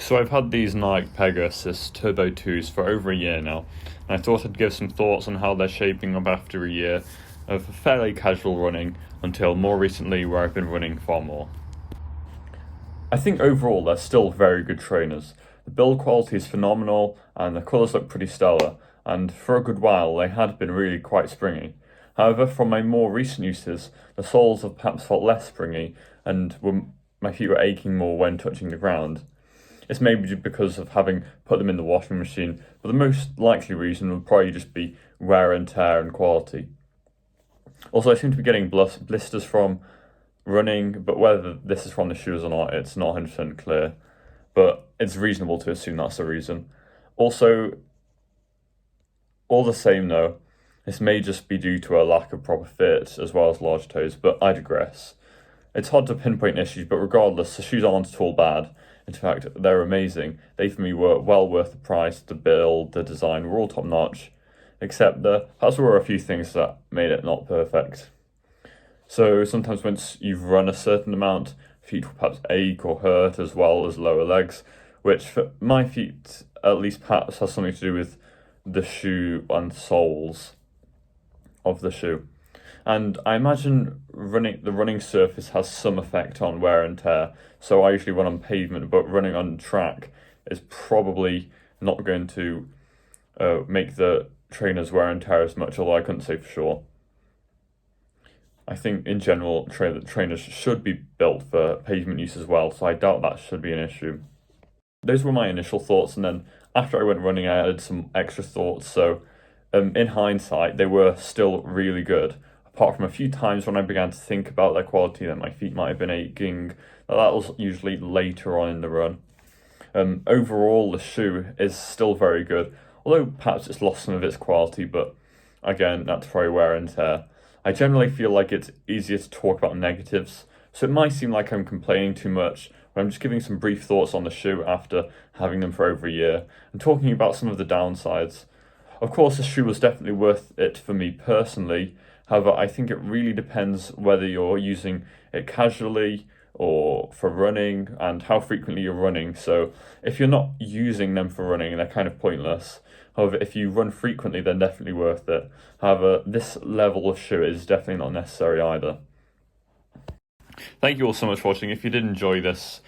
So I've had these Nike Pegasus Turbo 2s for over a year now, and I thought I'd give some thoughts on how they're shaping up after a year of fairly casual running until more recently where I've been running far more. I think overall they're still very good trainers. The build quality is phenomenal and the colours look pretty stellar, and for a good while they had been really quite springy. However, from my more recent uses, the soles have perhaps felt less springy and my feet were aching more when touching the ground. It's maybe because of having put them in the washing machine, but the most likely reason would probably just be wear and tear and quality. Also, I seem to be getting blisters from running, but whether this is from the shoes or not, it's not 100% clear. But it's reasonable to assume that's the reason. Also, all the same though, this may just be due to a lack of proper fit as well as large toes, but I digress. It's hard to pinpoint issues, but regardless, the shoes aren't at all bad. In fact, they're amazing. They, for me, were well worth the price. The build, the design were all top notch, except perhaps there were a few things that made it not perfect. So sometimes once you've run a certain amount, feet will perhaps ache or hurt as well as lower legs, which for my feet at least perhaps has something to do with the shoe and soles of the shoe. And I imagine the running surface has some effect on wear and tear. So I usually run on pavement, but running on track is probably not going to make the trainers wear and tear as much, although I couldn't say for sure. I think in general, trainers should be built for pavement use as well, so I doubt that should be an issue. Those were my initial thoughts, and then after I went running, I added some extra thoughts. So in hindsight, they were still really good. Apart from a few times when I began to think about their quality, that my feet might have been aching, that was usually later on in the run. Overall, the shoe is still very good, although perhaps it's lost some of its quality, but again, that's probably wear and tear. I generally feel like it's easier to talk about negatives, so it might seem like I'm complaining too much, but I'm just giving some brief thoughts on the shoe after having them for over a year, and talking about some of the downsides. Of course, the shoe was definitely worth it for me personally. However, I think it really depends whether you're using it casually or for running and how frequently you're running. So if you're not using them for running, they're kind of pointless. However, if you run frequently, they're definitely worth it. However, this level of shoe is definitely not necessary either. Thank you all so much for watching. If you did enjoy this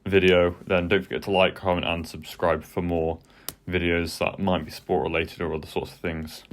video, then don't forget to like, comment and subscribe for more videos that might be sport related or other sorts of things.